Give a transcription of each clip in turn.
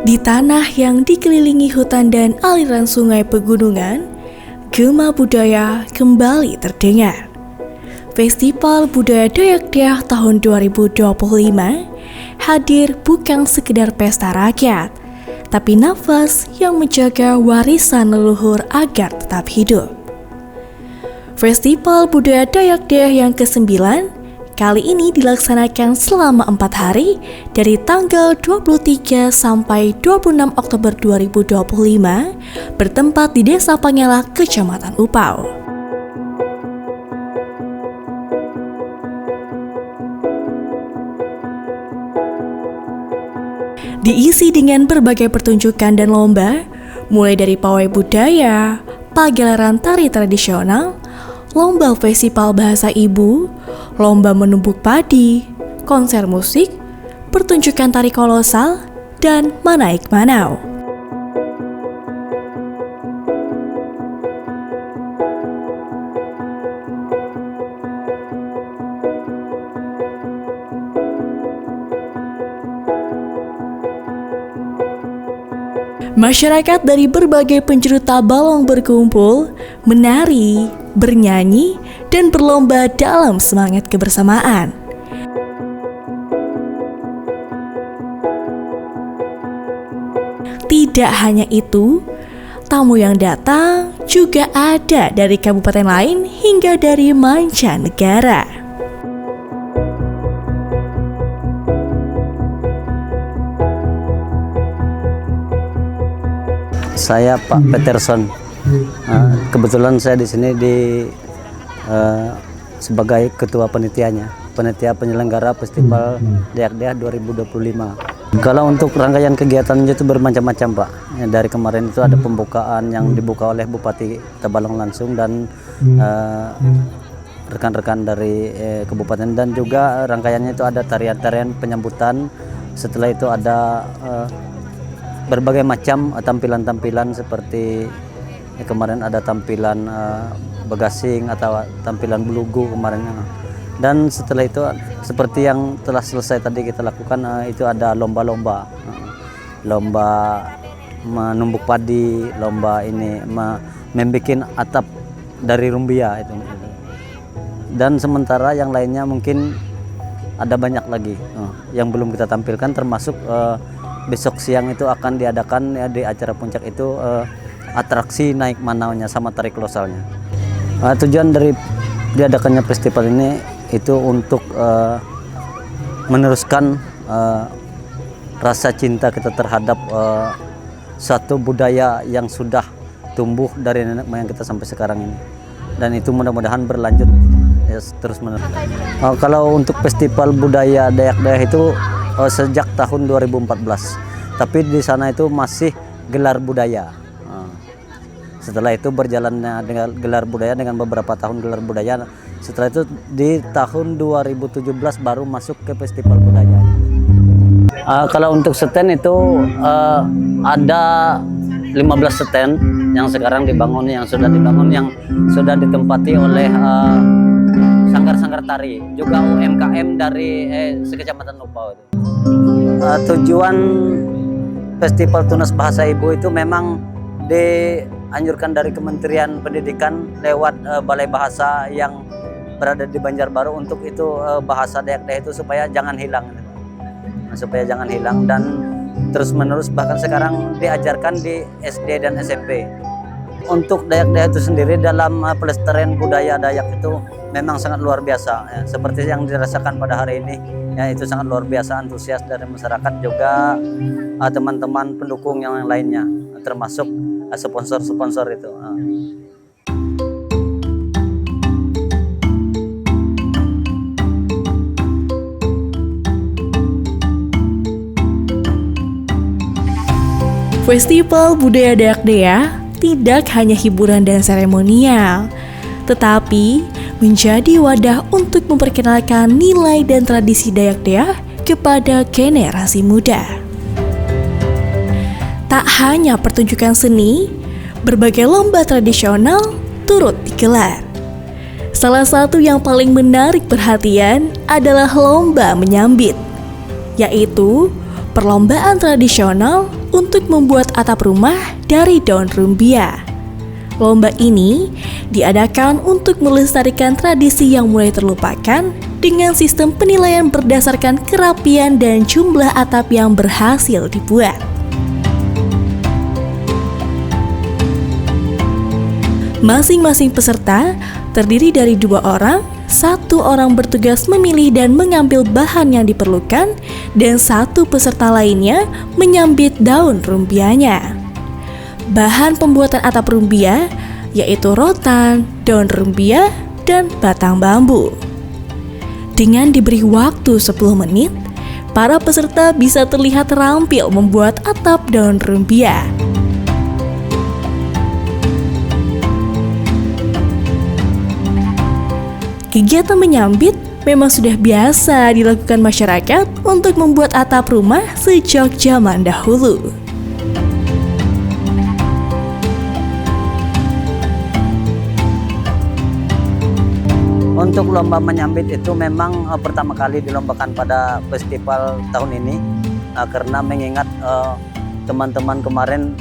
Di tanah yang dikelilingi hutan dan aliran sungai pegunungan, gema budaya kembali terdengar. Festival Budaya Dayak Deah tahun 2025 hadir bukan sekedar pesta rakyat, tapi nafas yang menjaga warisan leluhur agar tetap hidup. Festival Budaya Dayak Deah yang ke-9 kali ini dilaksanakan selama 4 hari dari tanggal 23 sampai 26 Oktober 2025 bertempat di Desa Pangelak, Kecamatan Upau. Diisi dengan berbagai pertunjukan dan lomba, mulai dari pawai budaya, pagelaran tari tradisional, lomba festival bahasa ibu, lomba menumbuk padi, konser musik, pertunjukan tari kolosal, dan manaik manau. Masyarakat dari berbagai penjuru Tabalong berkumpul, menari, bernyanyi, dan berlomba dalam semangat kebersamaan. Tidak hanya itu, tamu yang datang juga ada dari kabupaten lain hingga dari mancanegara. Saya Pak Peterson. Kebetulan saya di sini sebagai ketua panitia penyelenggara Festival Dayak Deah 2025. Kalau untuk rangkaian kegiatan itu bermacam-macam, Pak. Dari kemarin itu ada pembukaan yang dibuka oleh Bupati Tabalong langsung dan rekan-rekan dari kabupaten, dan juga rangkaiannya itu ada tarian-tarian penyambutan. Setelah itu ada berbagai macam tampilan-tampilan seperti kemarin ada tampilan begasing atau tampilan belugu kemarin. Dan setelah itu seperti yang telah selesai tadi kita lakukan, itu ada lomba-lomba, lomba menumbuk padi, lomba ini membuat atap dari rumbia itu. Dan sementara yang lainnya mungkin ada banyak lagi yang belum kita tampilkan, termasuk besok siang itu akan diadakan di acara puncak itu atraksi naik manaunya sama tarik losalnya. Tujuan dari diadakannya festival ini itu untuk meneruskan rasa cinta kita terhadap satu budaya yang sudah tumbuh dari nenek moyang kita sampai sekarang ini, dan itu mudah-mudahan berlanjut ya, terus menerus. Kalau untuk festival budaya Dayak Deah itu sejak tahun 2014, tapi di sana itu masih gelar budaya. Setelah itu berjalannya dengan gelar budaya dengan beberapa tahun gelar budaya. Setelah itu di tahun 2017 baru masuk ke festival budaya. Kalau untuk stand itu ada 15 stand yang sekarang dibangun, yang sudah ditempati oleh sanggar-sanggar tari, juga UMKM dari sekecamatan Upau. Tujuan Festival Tunas Bahasa Ibu itu memang dianjurkan dari Kementerian Pendidikan lewat Balai Bahasa yang berada di Banjarbaru untuk itu bahasa Dayak Deah itu supaya jangan hilang, dan terus-menerus, bahkan sekarang diajarkan di SD dan SMP. Untuk Dayak Deah itu sendiri dalam pelestarian budaya Dayak itu memang sangat luar biasa ya. Seperti yang dirasakan pada hari ini ya, itu sangat luar biasa antusias dari masyarakat, juga teman-teman pendukung yang lainnya, termasuk sponsor-sponsor itu. Festival Budaya Dayak Deah tidak hanya hiburan dan seremonial, tetapi menjadi wadah untuk memperkenalkan nilai dan tradisi Dayak Deah kepada generasi muda. Tak hanya pertunjukan seni, berbagai lomba tradisional turut digelar. Salah satu yang paling menarik perhatian adalah lomba menyambit, yaitu perlombaan tradisional untuk membuat atap rumah dari daun rumbia. Lomba ini diadakan untuk melestarikan tradisi yang mulai terlupakan dengan sistem penilaian berdasarkan kerapian dan jumlah atap yang berhasil dibuat. Masing-masing peserta terdiri dari 2 orang, 1 orang bertugas memilih dan mengambil bahan yang diperlukan, dan 1 peserta lainnya menyambit daun rumbianya. Bahan pembuatan atap rumbia yaitu rotan, daun rumbia, dan batang bambu. Dengan diberi waktu 10 menit, para peserta bisa terlihat terampil membuat atap daun rumbia. Kegiatan menyambit memang sudah biasa dilakukan masyarakat untuk membuat atap rumah sejak zaman dahulu. Untuk lomba menyambit itu memang pertama kali dilombakan pada festival tahun ini karena mengingat teman-teman kemarin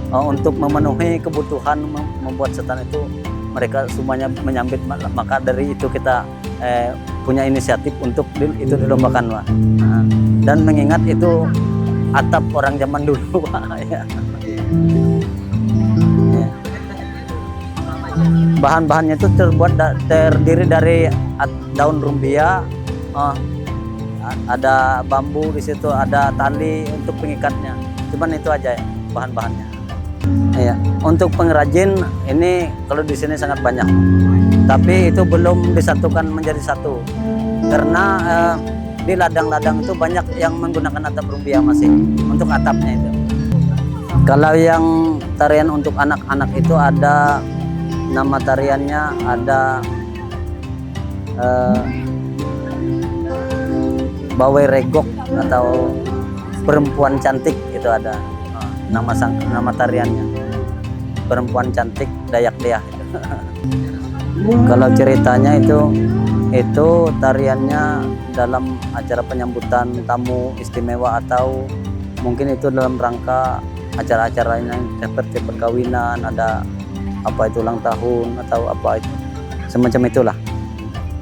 untuk memenuhi kebutuhan membuat setan itu mereka semuanya menyambit, maka dari itu kita punya inisiatif untuk itu dilombakan, Pak. Dan mengingat itu atap orang zaman dulu, Pak. Ya. Bahan-bahannya itu terdiri dari daun rumbia, ada bambu di situ, ada tali untuk pengikatnya. Cuman itu aja ya, bahan-bahannya. Ya, untuk pengrajin ini kalau di sini sangat banyak, tapi itu belum disatukan menjadi satu karena di ladang-ladang itu banyak yang menggunakan atap rumbia masih untuk atapnya itu. Kalau yang tarian untuk anak-anak itu ada nama tariannya, ada Bawai Regok atau Perempuan Cantik, itu ada nama tariannya. Perempuan Cantik Dayak Deah. Kalau ceritanya itu tariannya dalam acara penyambutan tamu istimewa atau mungkin itu dalam rangka acara-acara lainnya seperti perkawinan, ada apa itu ulang tahun atau apa itu semacam itulah.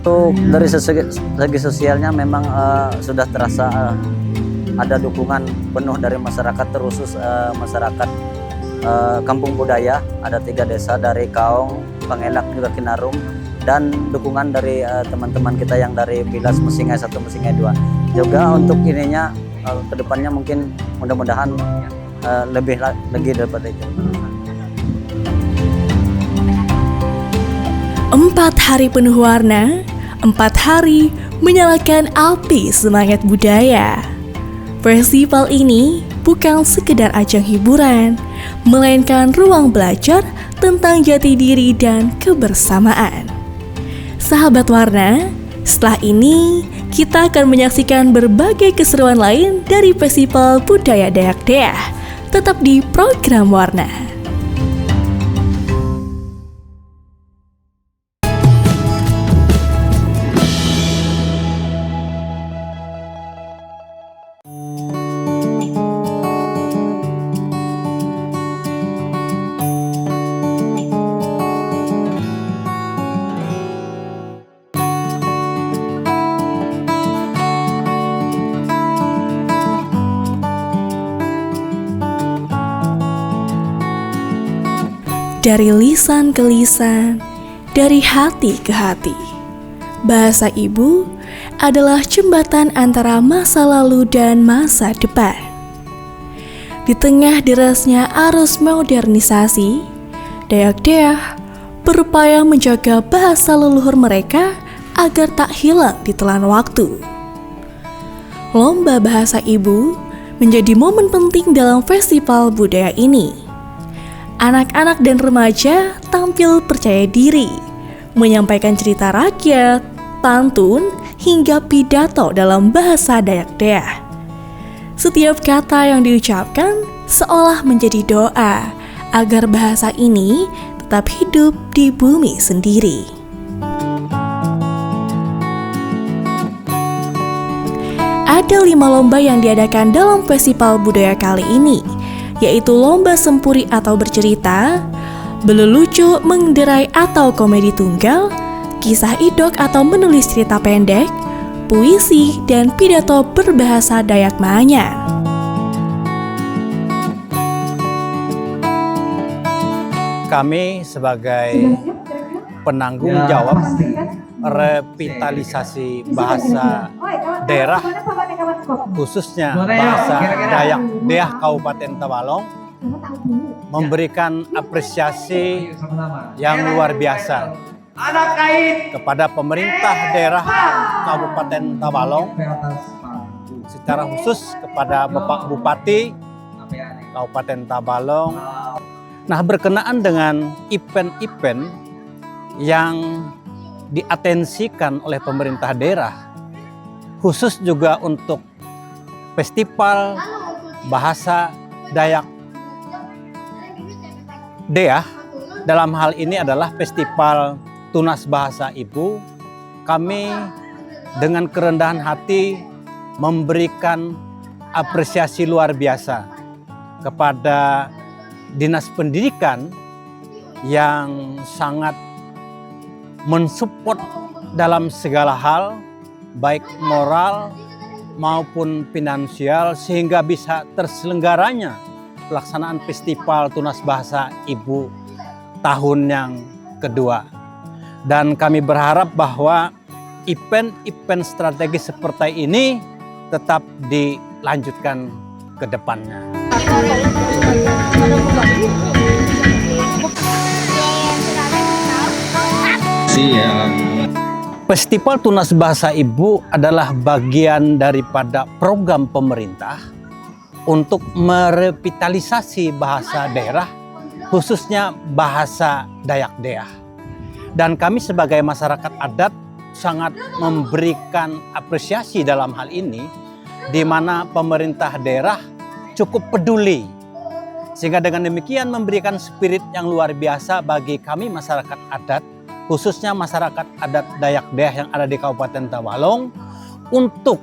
Untuk dari segi sosialnya memang sudah terasa ada dukungan penuh dari masyarakat, terkhusus masyarakat Kampung Budaya. Ada 3 desa dari Kaong, Pangelak, juga Kinarum, dan dukungan dari teman-teman kita yang dari Bilas, Mesingai 1, Mesingai 2 juga. Untuk ininya kedepannya mungkin mudah-mudahan lebih lagi daripada itu. 4 hari penuh warna, 4 hari menyalakan api semangat budaya. Festival ini bukan sekedar ajang hiburan, melainkan ruang belajar tentang jati diri dan kebersamaan. Sahabat Warna, setelah ini kita akan menyaksikan berbagai keseruan lain dari Festival Budaya Dayak Deah. Tetap di program Warna. Dari lisan ke lisan, dari hati ke hati. Bahasa ibu adalah jembatan antara masa lalu dan masa depan. Di tengah derasnya arus modernisasi, Dayak Deah berupaya menjaga bahasa leluhur mereka agar tak hilang di telan waktu. Lomba bahasa ibu menjadi momen penting dalam festival budaya ini. Anak-anak dan remaja tampil percaya diri, menyampaikan cerita rakyat, pantun, hingga pidato dalam bahasa Dayak Deah. Setiap kata yang diucapkan seolah menjadi doa agar bahasa ini tetap hidup di bumi sendiri. Ada 5 lomba yang diadakan dalam festival budaya kali ini. yaitu lomba sempuri atau bercerita, belelucu, mengenderai atau komedi tunggal, kisah idok atau menulis cerita pendek, puisi, dan pidato berbahasa Dayak Maanyan. Kami sebagai penanggung jawab revitalisasi bahasa daerah, khususnya bahasa Dayak Deah Kabupaten Tabalong, memberikan apresiasi yang luar biasa kepada pemerintah daerah Kabupaten Tabalong, secara khusus kepada Bapak Bupati Kabupaten Tabalong. Nah, berkenaan dengan event-event yang diatensikan oleh pemerintah daerah, khusus juga untuk festival bahasa Dayak Deah, dalam hal ini adalah festival Tunas Bahasa Ibu, kami dengan kerendahan hati memberikan apresiasi luar biasa kepada Dinas Pendidikan yang sangat mensupport dalam segala hal, baik moral maupun finansial, sehingga bisa terselenggaranya pelaksanaan festival Tunas Bahasa Ibu tahun yang kedua. Dan kami berharap bahwa event-event strategis seperti ini tetap dilanjutkan ke depannya. Festival Tunas Bahasa Ibu adalah bagian daripada program pemerintah untuk merevitalisasi bahasa daerah, khususnya bahasa Dayak Deah. Dan kami sebagai masyarakat adat sangat memberikan apresiasi dalam hal ini, di mana pemerintah daerah cukup peduli, sehingga dengan demikian memberikan spirit yang luar biasa bagi kami masyarakat adat, khususnya masyarakat adat Dayak Deah yang ada di Kabupaten Tabalong, untuk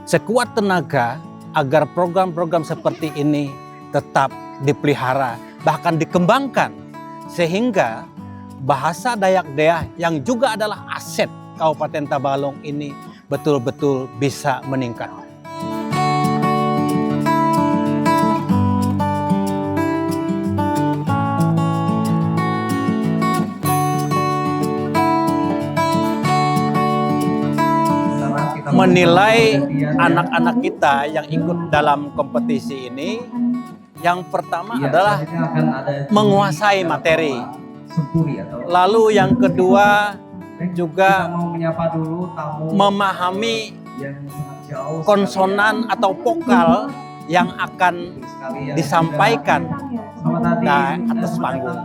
sekuat tenaga agar program-program seperti ini tetap dipelihara, bahkan dikembangkan, sehingga bahasa Dayak Deah yang juga adalah aset Kabupaten Tabalong ini betul-betul bisa meningkat. Menilai anak-anak kita yang ikut dalam kompetisi ini, yang pertama adalah menguasai materi. Lalu yang kedua juga memahami konsonan atau vokal yang akan disampaikan atas panggung.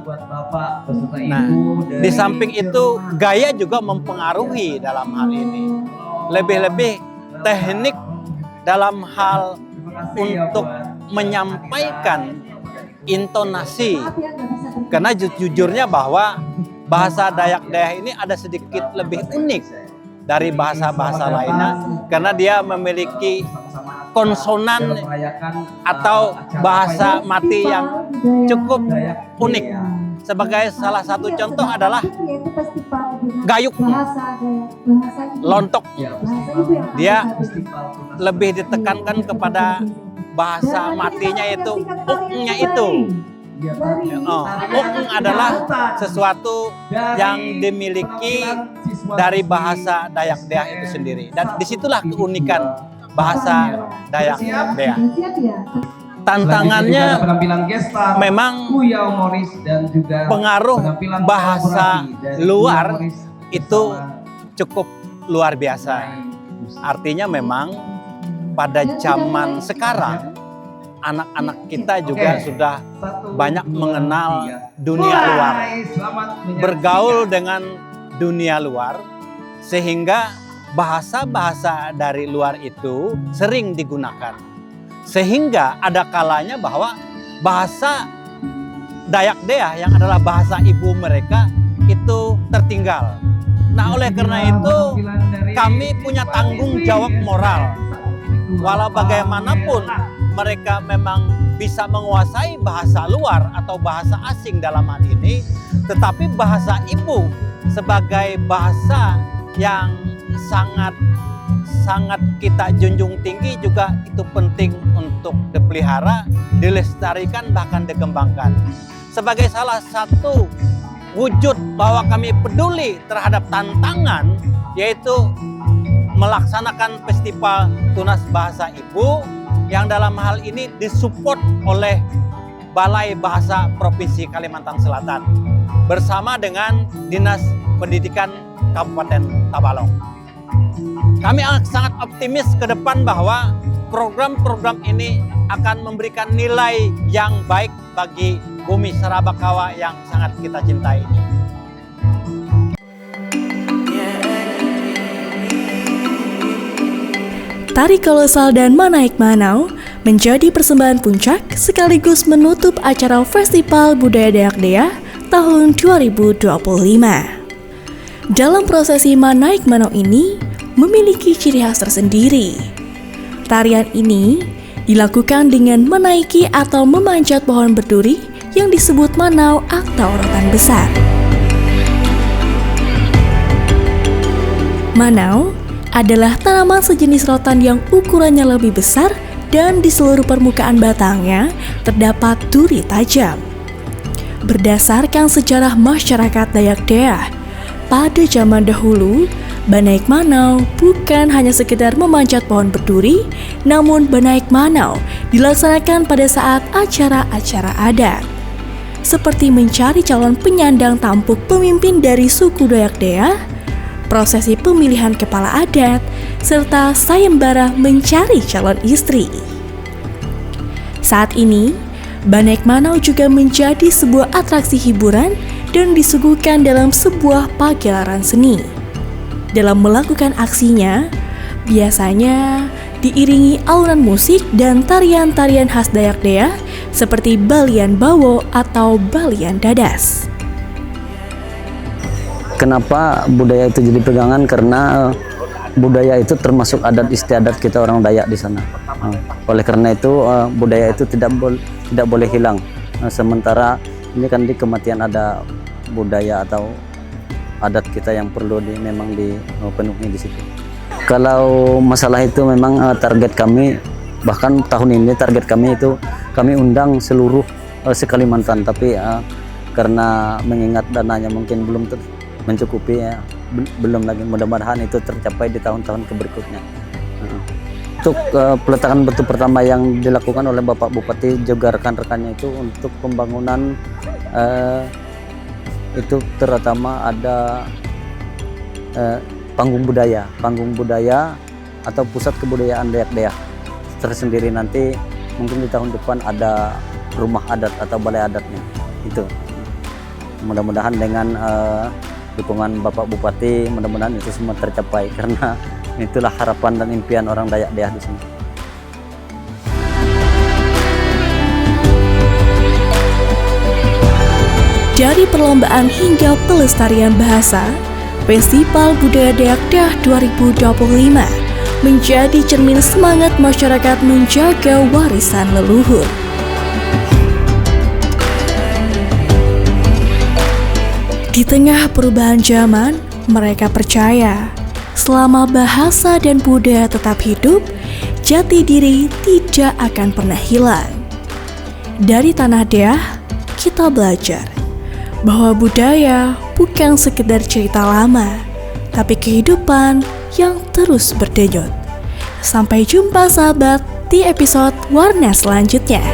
Nah, di samping itu gaya juga mempengaruhi dalam hal ini. Lebih-lebih teknik dalam hal untuk menyampaikan intonasi. Karena jujurnya bahwa bahasa Dayak Deah ini ada sedikit lebih unik dari bahasa-bahasa lainnya, karena dia memiliki konsonan atau bahasa mati yang cukup unik. Sebagai salah satu contoh adalah gayuk, lontok. Dia lebih ditekankan kepada bahasa matinya itu uknya itu. Uk adalah sesuatu yang dimiliki dari bahasa Dayak Deah itu sendiri. Dan disitulah keunikan bahasa Dayak Deah. Tantangannya memang pengaruh bahasa luar itu cukup luar biasa. Artinya memang pada zaman sekarang anak-anak kita juga sudah banyak mengenal dunia luar, bergaul dengan dunia luar, sehingga bahasa-bahasa dari luar itu sering digunakan. Sehingga ada kalanya bahwa bahasa Dayak Deah yang adalah bahasa ibu mereka itu tertinggal. Nah, oleh karena itu kami punya tanggung jawab moral. Walau bagaimanapun mereka memang bisa menguasai bahasa luar atau bahasa asing dalam hal ini, tetapi bahasa ibu sebagai bahasa yang sangat kita junjung tinggi juga itu penting untuk dipelihara, dilestarikan, bahkan dikembangkan. Sebagai salah satu wujud bahwa kami peduli terhadap tantangan, yaitu melaksanakan Festival Tunas Bahasa Ibu yang dalam hal ini disupport oleh Balai Bahasa Provinsi Kalimantan Selatan bersama dengan Dinas Pendidikan Kabupaten Tabalong. Kami sangat optimis ke depan bahwa program-program ini akan memberikan nilai yang baik bagi bumi Sarabakawa yang sangat kita cintai ini. Tari kolosal dan Manaik Manau menjadi persembahan puncak sekaligus menutup acara Festival Budaya Dayak Deah tahun 2025. Dalam prosesi Manaik Manau ini memiliki ciri khas tersendiri. Tarian ini dilakukan dengan menaiki atau memanjat pohon berduri yang disebut manau atau rotan besar. Manau adalah tanaman sejenis rotan yang ukurannya lebih besar dan di seluruh permukaan batangnya terdapat duri tajam. Berdasarkan sejarah masyarakat Dayak Deah, pada zaman dahulu, Banaik Manau bukan hanya sekedar memanjat pohon berduri, namun Banaik Manau dilaksanakan pada saat acara-acara adat, seperti mencari calon penyandang tampuk pemimpin dari suku Dayak Deah, prosesi pemilihan kepala adat, serta sayembara mencari calon istri. Saat ini, Banaik Manau juga menjadi sebuah atraksi hiburan dan disuguhkan dalam sebuah pagelaran seni. Dalam melakukan aksinya, biasanya diiringi alunan musik dan tarian-tarian khas Dayak Deah seperti Balian Bawo atau Balian Dadas. Kenapa budaya itu jadi pegangan? Karena budaya itu termasuk adat istiadat kita orang Dayak di sana. Oleh karena itu budaya itu tidak boleh hilang. Sementara ini kan di kematian ada budaya atau adat kita yang perlu memang dipenuhi di situ. Kalau masalah itu memang target kami, bahkan tahun ini target kami itu kami undang seluruh se-Kalimantan, tapi karena mengingat dananya mungkin belum mencukupi ya, belum lagi, mudah-mudahan itu tercapai di tahun-tahun berikutnya. Untuk peletakan batu pertama yang dilakukan oleh Bapak Bupati juga rekan-rekannya itu untuk pembangunan itu terutama ada panggung budaya atau pusat kebudayaan Dayak Deah tersendiri. Nanti mungkin di tahun depan ada rumah adat atau balai adatnya. Itu mudah-mudahan dengan dukungan Bapak Bupati, mudah-mudahan itu semua tercapai karena itulah harapan dan impian orang Dayak Deah di sini. Dari perlombaan hingga pelestarian bahasa, Festival Budaya Dayak Deah 2025 menjadi cermin semangat masyarakat menjaga warisan leluhur. Di tengah perubahan zaman, mereka percaya selama bahasa dan budaya tetap hidup, jati diri tidak akan pernah hilang. Dari Tanah Deah, kita belajar bahwa budaya bukan sekedar cerita lama, tapi kehidupan yang terus berdenyut. Sampai jumpa sahabat di episode Warna selanjutnya.